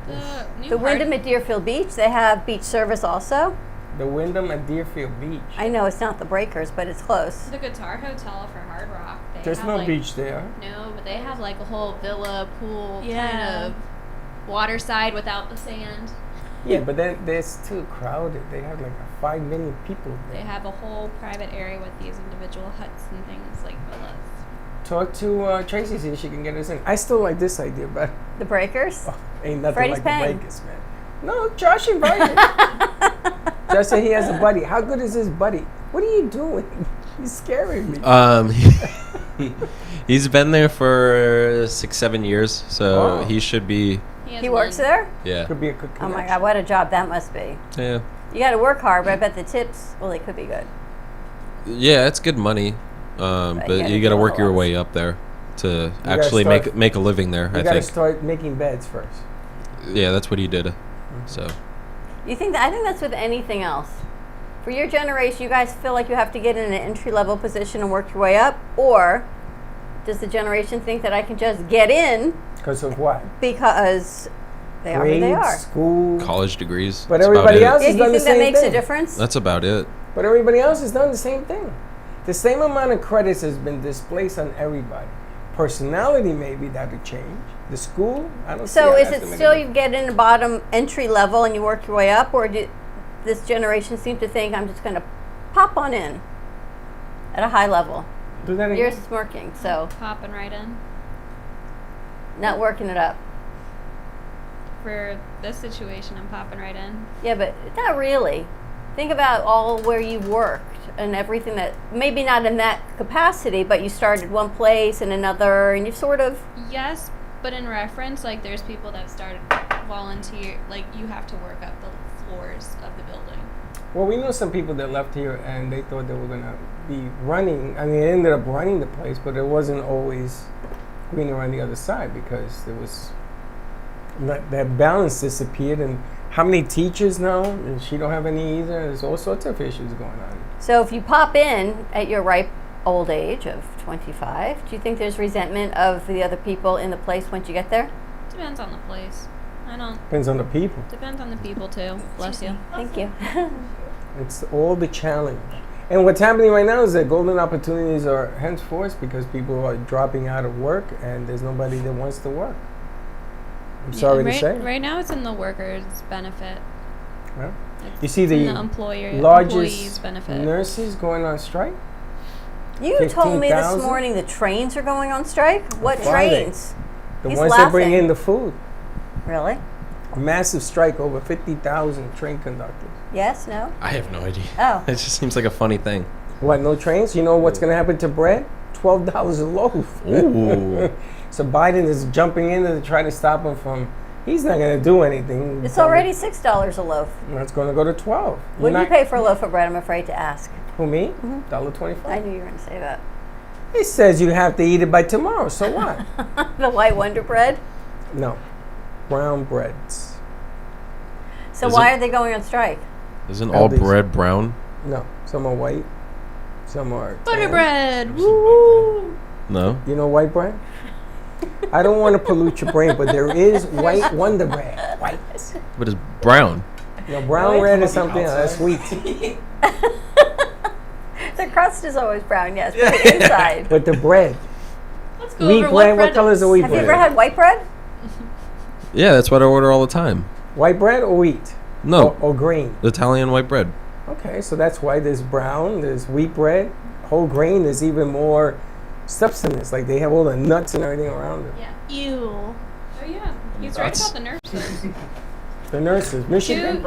The new The part- Wyndham at Deerfield Beach. They have beach service also. The Wyndham at Deerfield Beach. I know it's not the Breakers, but it's close. The Guitar Hotel for Hard Rock. They There's have, no like, beach there. No, but they have like a whole villa, pool, Yeah. kind of waterside without the sand. Yeah, but then it's too crowded. They have like 5 million people They there. have a whole private area with these individual huts and things like villas. Talk to Tracy, see if she can get us in. I still like this idea, but The Breakers. ain't nothing Freddie's like paying. the Breakers, man. No, Josh invited. Josh said he has a buddy. How good is his buddy? What are you doing? He's scaring me. He's been there for 6-7 years, so Oh. he should be. He works there. Yeah. Could be a good Oh my connection. God, what a job that must be. Yeah. You got to work hard, but I bet the tips, well, they could be good. Yeah, it's good money, But but you you gotta got to do work a your lot. way up there to gotta actually start- make a living there. You I gotta think. start making beds first. Yeah, that's what he did. So You think that? I think that's with anything else. For your generation, you guys feel like you have to get in an entry level position and work your way up, or does the generation think that I can just get in Because of what? because they are who they are? school. college degrees. But that's about everybody it. else Yeah, has do you done the think that same makes thing. a difference? That's about it. But everybody else has done the same thing. The same amount of credits has been displaced on everybody. Personality, maybe that would change. The school, I don't see So how is that's it gonna still make a you get in the bottom entry level and you work your way up, or do this generation seem to think I'm just going to pop on in at a high level? difference. Do that You're again. smirking, so Popping right in. not working it up. For this situation, I'm popping right in. Yeah, but not really. Think about all where you worked and everything that, maybe not in that capacity, but you started one place and another, and you sort of, Yes, but in reference, like there's people that started volunteer. Like you have to work up the floors of the building. Well, we know some people that left here and they thought they were going to be running. I mean, they ended up running the place, but it wasn't always greener on the other side because there was that balance disappeared. And how many teachers now? And she don't have any either. There's all sorts of issues going on. so if you pop in at your ripe old age of 25, do you think there's resentment of the other people in the place once you get there? Depends on the place. I don't. Depends on the people. Depends on the people too. Bless you. Thank you. It's all the challenge. And what's happening right now is that golden opportunities are henceforth because people are dropping out of work and there's nobody that wants to work. I'm sorry right, to say. Right now, it's in the workers' benefit. Well, It's you see in the employees' largest benefit. nurses going on strike? You told me this 15,000? morning the trains are going on strike. What Friday. trains? The He's ones that bring laughing. in the food. Really? A massive strike, over 50,000 train conductors. Yes? No? I have no idea. Oh. It just seems like a funny thing. What, no trains? You know what's going to happen to bread? $12 a loaf. Ooh. So Biden is jumping in to try to stop him from, he's not going to do anything. It's already $6 a loaf. It's going to go to 12. What do you pay for a loaf of bread? I'm afraid to ask. Who, me? $1.25. I knew you were going to say that. It says you have to eat it by tomorrow, so what? The white Wonder Bread. No. Brown breads. So Is why it- are they going on strike? Isn't all Aldi's. bread brown? No. Some are white. Some are tan. Butter bread. Woo! No. You know white bread? I don't want to pollute your brain, but there is white Wonder Bread. White. but it's brown. No, brown red is something else. That's wheat. The crust is always brown, yes, but the inside. But the bread. Let's go Wheat over bread. What bread color is the wheat Have you bread? ever had white bread? Yeah, that's what I order all the time. White bread or wheat? No, Or green? Italian white bread. Okay, so that's why there's brown, there's wheat bread, whole grain. There's even more substance. Like they have all the nuts and everything around it. Yeah. Ew. Oh yeah, he's right about the nurses. The nurses, Michigan.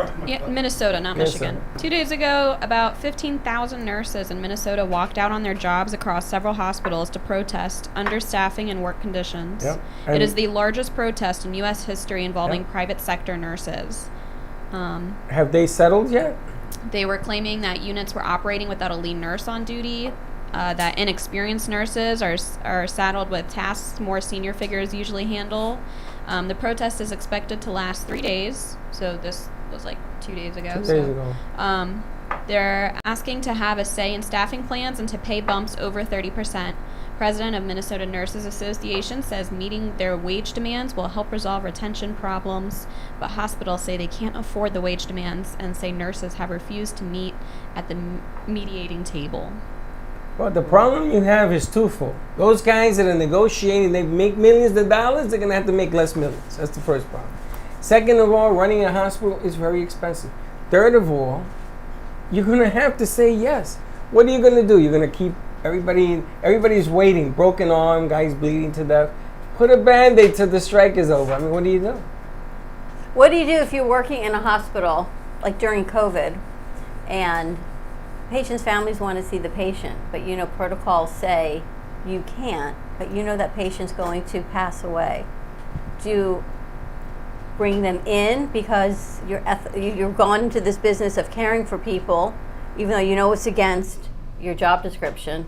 Minnesota, not Minnesota. Michigan. 2 days ago, about 15,000 nurses in Minnesota walked out on their jobs across several hospitals to protest understaffing and work conditions. Yep. It And- is the largest protest in U.S. history involving Yep. private sector nurses. Have they settled yet? They were claiming that units were operating without a lead nurse on duty, that inexperienced nurses are saddled with tasks more senior figures usually handle. The protest is expected to last 3 days, so this was like 2 days ago. 2 days ago. They're asking to have a say in staffing plans and to pay bumps over 30%. President of Minnesota Nurses Association says meeting their wage demands will help resolve retention problems, but hospitals say they can't afford the wage demands and say nurses have refused to meet at the mediating table. Well, the problem you have is twofold. Those guys that are negotiating, they make millions of dollars, they're going to have to make less millions. That's the first problem. Second of all, running a hospital is very expensive. Third of all, you're going to have to say yes. What are you going to do? You're going to keep everybody's waiting, broken arm, guys bleeding to death. Put a Band-Aid till the strike is over. I mean, what do you do? What do you do if you're working in a hospital, like during COVID, and patients' families want to see the patient, but you know protocols say you can't, but you know that patient's going to pass away? Do you bring them in because you're gone into this business of caring for people, even though you know it's against your job description?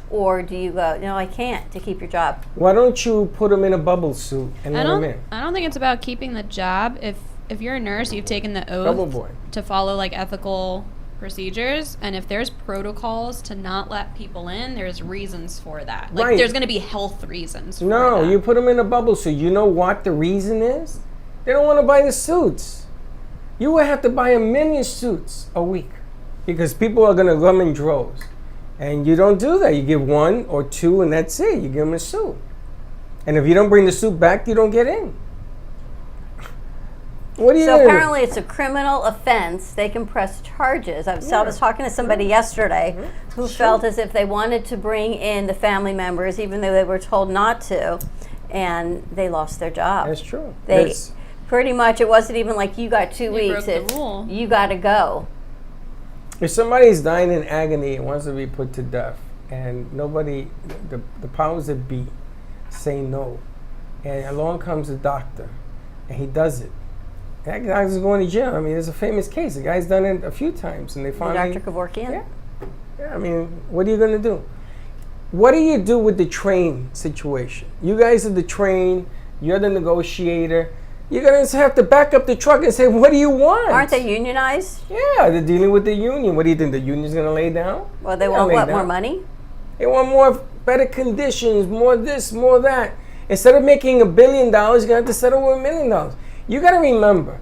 Or do you go, no, I can't, to keep your job? Why don't you put them in a bubble suit and let them in? I don't think it's about keeping the job. If you're a nurse, you've taken the Bubble oath boy. to follow like ethical procedures, and if there's protocols to not let people in, there's reasons for that. Like Right. there's going to be health reasons for No, that. you put them in a bubble suit. You know what the reason is? They don't want to buy the suits. You will have to buy 1 million suits a week because people are going to come in droves. And you don't do that. You give 1 or 2 and that's it. You give them a suit. And if you don't bring the suit back, you don't get in. What do you So do? apparently it's a criminal offense. They can press charges. I was talking to somebody yesterday who felt as if they wanted to bring in the family members even though they were told not to, and they lost their job. That's true. They That's- pretty much, it wasn't even like you got 2 weeks. broke the It's rule. you got to go. If somebody's dying in agony and wants to be put to death, and nobody, the powers that be, say no, and along comes the doctor, and he does it, that guy's going to jail. I mean, there's a famous case. The guy's done it a few times, and they finally. Dr. Kevorkian? Yeah. Yeah. I mean, what are you going to do? What do you do with the train situation? You guys are the train. You're the negotiator. You're going to have to back up the truck and say, what do you want? Aren't they unionized? Yeah, they're dealing with the union. What do you think? The union's going to lay down? Well, they They're want gonna lay what, more down. money? They want more, better conditions, more this, more that. Instead of making $1 billion, you're going to have to settle with $1 million. You got to remember,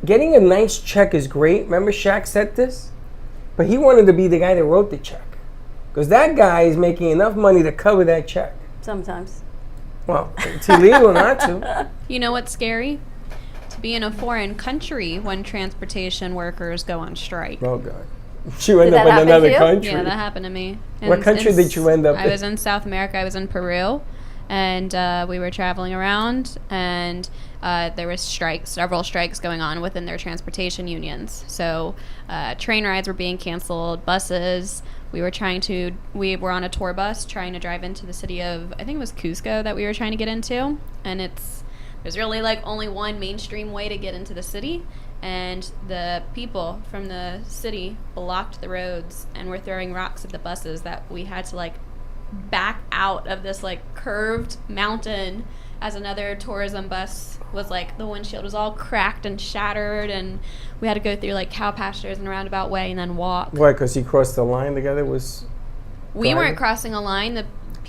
getting a nice check is great. Remember Shaq said this? But he wanted to be the guy that wrote the check. Because that guy is making enough money to cover that check. Sometimes. Well, it's illegal not to. You know what's scary? To be in a foreign country when transportation workers go on strike. Oh, God. You end Did up that in happen to another you? country. Yeah, that happened to me. What country did you end up I in? was in South America. I was in Peru, and we were traveling around, and there was several strikes going on within their transportation unions. So train rides were being canceled, buses. We were on a tour bus trying to drive into the city of, I think it was Cusco that we were trying to get into, and there's really like only one mainstream way to get into the city. And the people from the city blocked the roads and were throwing rocks at the buses that we had to like back out of this like curved mountain as another tourism bus was like, the windshield was all cracked and shattered, and we had to go through like cow pastures in a roundabout way and then walk. Why? Because he crossed the line together was. We driving? weren't crossing a line. The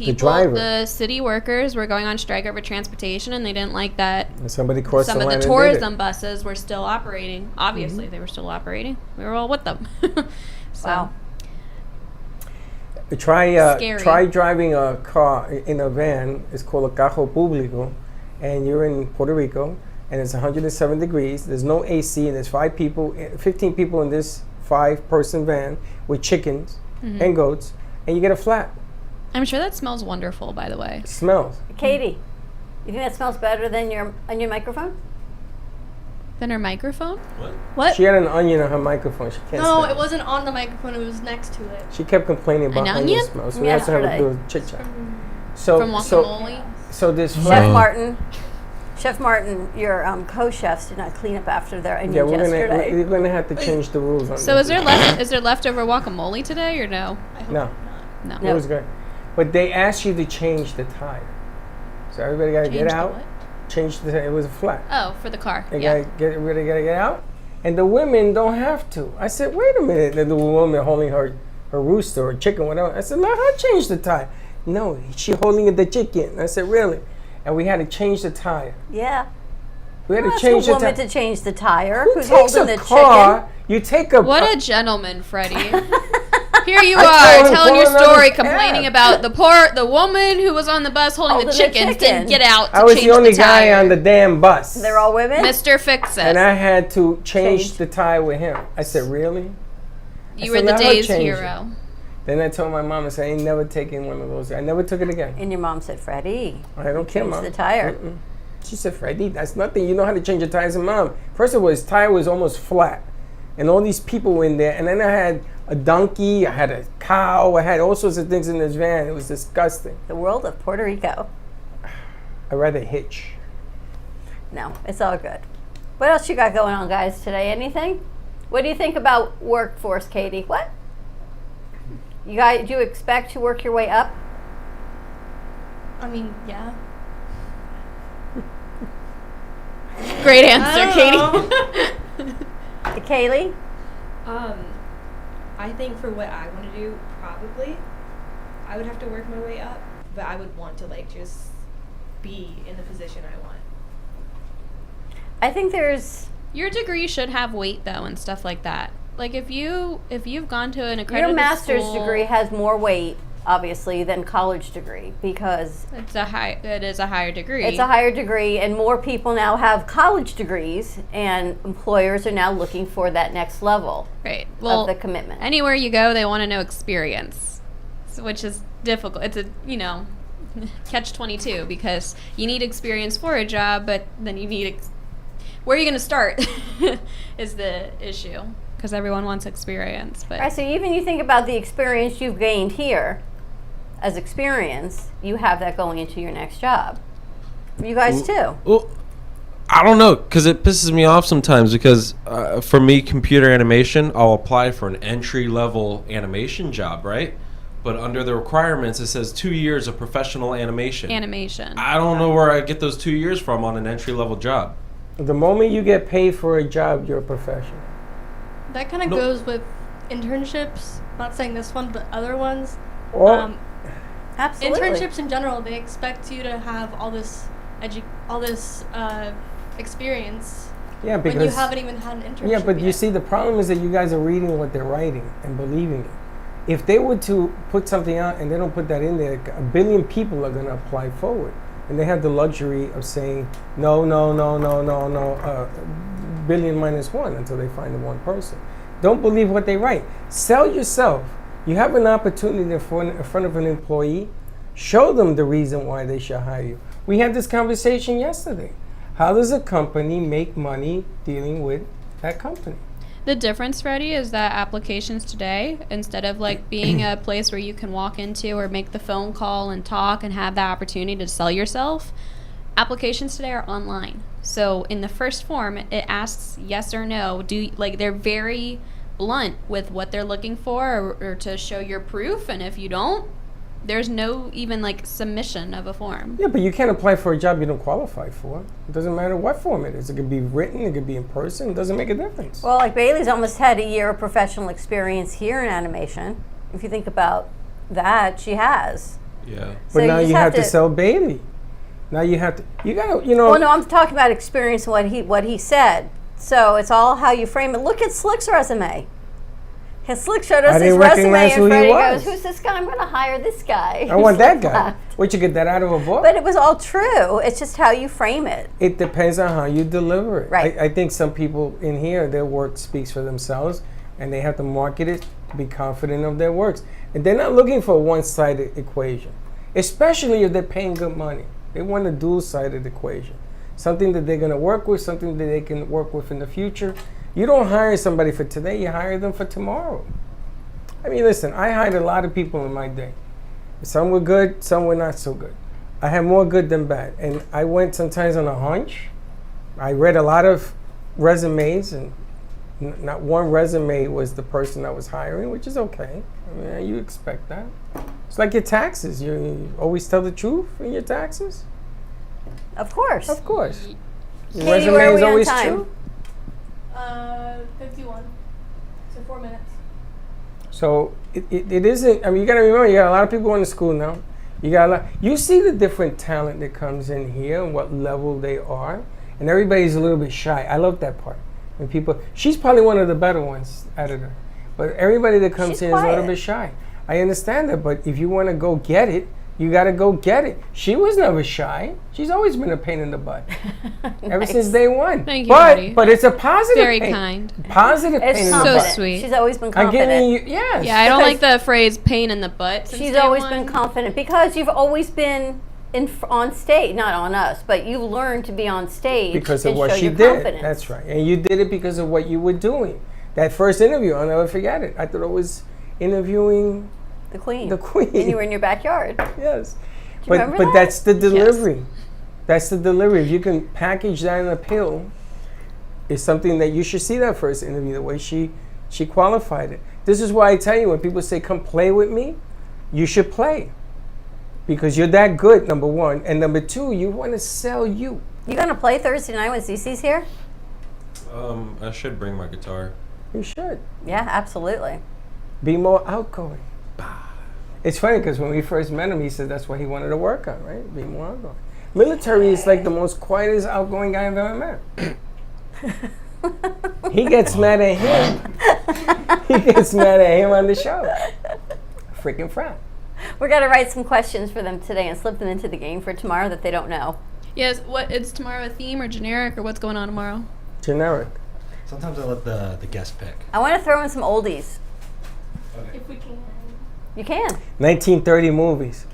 driver. the city workers were going on strike over transportation, and they didn't like that And somebody crossed some the of line the and did it. tourism buses were still operating. Obviously, they were still operating. We were all with them. So, Wow. Scary. Try driving a car in a van. It's called a carro público, and you're in Puerto Rico, and it's 107 degrees. There's no AC, and there's 15 people in this 5-person van with chickens and goats, and you get a flat. I'm sure that smells wonderful, by the way. It smells. Katie, you think that smells better than your microphone? Then her microphone? What? She had an onion on her microphone. She can't No, stand it wasn't on the microphone. It was next to it. She kept complaining about An onion onion? smell, so we have to have a Yesterday. little chit chat. So, From guacamole? so this Chef flat. Martin, your co-chefs did not clean up after their onions Yeah, yesterday. we're gonna have to change the rules on So this. is there leftover guacamole today or no? No, No. it was good. But they asked you to change the tire. So everybody got to Change get the out. what? Change the tire. It was a flat. Oh, for the car. They Yeah. everybody got to get out. And the women don't have to. I said, wait a minute. And the woman holding her rooster or chicken, whatever. I said, let her change the tire. No, she holding the chicken. I said, really? And we had to change the tire. Yeah. We had Well, to ask change a the woman tire. to change the tire. Who Who's takes holding a the car? You take a What a gentleman, Freddie. Here you I are told him telling your pull another story, cab. complaining about the woman who was on the bus holding the Holding the chickens chicken. didn't get out to I was change the only tire. guy on the damn bus. They're all women? Mr. Fix It. And I had to change Change. the tire with him. I said, really? You I were said, the "Let her day's change hero. Then I told my mom, I said, I ain't never taking one of those. I never took it again. And your mom said, Freddie, I don't care, change Mom. the tire. Mm-mm. She said, Freddie, that's nothing. You know how to change a tire. I said, Mom, first of all, his tire was almost flat. And all these people were in there. And then I had a donkey, I had a cow, I had all sorts of things in this van. It was disgusting. The world of Puerto Rico. I'd rather hitch. No, it's all good. What else you got going on, guys, today? Anything? What do you think about workforce, Katie? What? You guys, do you expect to work your way up? I mean, yeah. Great answer, I Katie. Kaylee? I think for what I want to do, probably, I would have to work my way up, but I would want to just be in the position I want. I think there's Your degree should have weight though and stuff like that. Like if you've gone to an accredited your master's school, degree has more weight, obviously, than college degree because it is a higher degree. it's a higher degree, and more people now have college degrees, and employers are now looking for that next level right. Well, of the commitment. anywhere you go, they want to know experience, which is difficult. It's a catch-22 because you need experience for a job, but then you need where are you going to start is the issue because everyone wants experience. But Right, so even you think about the experience you've gained here as experience, you have that going into your next job. You guys too. Well, I don't know, because it pisses me off sometimes because for me, computer animation, I'll apply for an entry-level animation job, right? But under the requirements, it says 2 years of professional animation. I don't know where I get those 2 years from on an entry-level job. The moment you get paid for a job, you're a professional. That kind of No. goes with internships. Not saying this one, but other ones. Or Absolutely. Internships in general, they expect you to have all this experience yeah, because when you haven't even had an internship. yeah, but yet. you see, the problem is that you guys are reading what they're writing and believing it. If they were to put something out and they don't put that in there, a billion people are going to apply forward, and they have the luxury of saying no, billion minus one until they find the one person. Don't believe what they write. Sell yourself. You have an opportunity in front of an employee. Show them the reason why they should hire you. We had this conversation yesterday. How does a company make money dealing with that company? the difference, Freddie, is that applications today, instead of like being a place where you can walk into or make the phone call and talk and have the opportunity to sell yourself, applications today are online. So in the first form, it asks yes or no. They're very blunt with what they're looking for or to show your proof, and if you don't, there's no even like submission of a form. Yeah, but you can't apply for a job you don't qualify for. It doesn't matter what form it is. It could be written, it could be in person. It doesn't make a difference. Well, like Bailey's almost had a year of professional experience here in animation. If you think about that, she has. Yeah. But So now you you just have to sell Bailey. Now you have to. You gotta. You know. Well, no, I'm talking about experience. What he said. So it's all how you frame it. Look at Slick's resume. His Slick showed us I his didn't resume, recognize and who he Freddie was. goes, "Who's this guy? I'm going to hire this guy." I want that Slick guy. laughed. Where'd you get that out of a book? But it was all true. It's just how you frame it. It depends on how you deliver it. Right. I think some people in here, their work speaks for themselves, and they have to market it to be confident of their works. And they're not looking for a one-sided equation, especially if they're paying good money. They want a dual-sided equation, something that they're going to work with, something that they can work with in the future. You don't hire somebody for today, you hire them for tomorrow. I mean, listen, I hired a lot of people in my day. Some were good, some were not so good. I had more good than bad. And I went sometimes on a hunch. I read a lot of resumes, and not one resume was the person I was hiring, which is okay. I mean, you expect that. It's like your taxes. You always tell the truth in your taxes? Of course. Of course. Your Katie, where are resume is we on always time? true. 51. So 4 minutes. So it isn't. I mean, you got to remember, you got a lot of people going to school now. You got a lot. You see the different talent that comes in here and what level they are, and everybody's a little bit shy. I love that part. When people, she's probably one of the better ones out of her, but everybody that comes She's in is a little quiet. bit shy. I understand that, but if you want to go get it, you got to go get it. She was never shy. She's always been a pain in the butt ever since day one. Thank you, Betty. But it's a positive Very pain. kind. Positive pain It's in the confident. butt. sweet. She's always been I'm confident. giving you, yes. Yeah, I don't Because- like the phrase "pain in the butt." since She's day always one. been confident because you've always been on stage, not on us, but you learned to be on stage Because of and what show she your did. confidence. That's right. And you did it because of what you were doing. That first interview, I'll never forget it. I thought it was interviewing The queen. the queen. And you were in your backyard. Yes. Do you remember But that? that's the delivery. That's the delivery. If you can package that in a pill, it's something that you should see that first interview, the way she qualified it. This is why I tell you, when people say, come play with me, you should play. Because you're that good, number one. And number two, you want to sell you. You gonna play Thursday night when Cece's here? I should bring my guitar. You should. Yeah, absolutely. Be more outgoing. It's funny because when we first met him, he said that's what he wanted to work on, right? Be more outgoing. Military is like the most quietest, outgoing guy I've ever met. He gets mad at him. He gets mad at him on the show. Freaking frat. We're gonna write some questions for them today and slip them into the game for tomorrow that they don't know. Yes. What is tomorrow a theme or generic or what's going on tomorrow? Generic. Sometimes I let the guest pick. I want to throw in some oldies. If we can. You can. 1930 movies.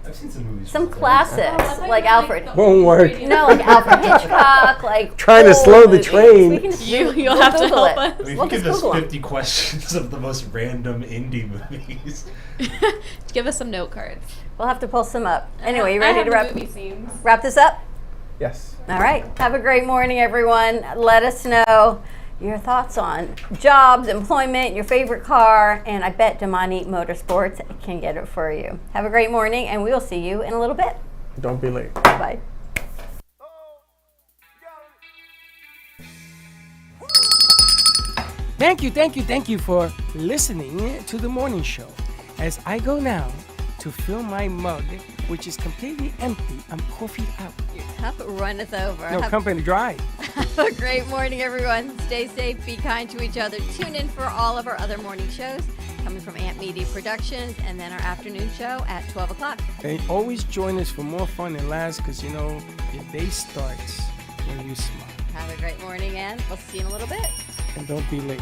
I've seen some movies. Some before. classics, like Alfred. Won't work. You know, like Alfred Hitchcock, like Trying to old slow the movies. train. We can just You'll we'll have to Google help it. us. I mean, if We'll you give just us Google 'em. 50 questions of the most random indie movies. Give us some note cards. We'll have to pull some up. Anyway, you I ready have to the wrap movie scenes. wrap this up? Yes. All right. Have a great morning, everyone. Let us know your thoughts on jobs, employment, your favorite car, and I bet Damani Motorsports can get it for you. Have a great morning, and we will see you in a little bit. Don't be late. Bye. Thank you for listening to the morning show. As I go now to fill my mug, which is completely empty, I'm coffee out. Your cup runneth over. No, company dry. Have a great morning, everyone. Stay safe, be kind to each other. Tune in for all of our other morning shows coming from Ant Media Productions, and then our afternoon show at 12 o'clock. And always join us for more fun and laughs, because you know your day starts when you smile. Have a great morning, and we'll see you in a little bit. And don't be late.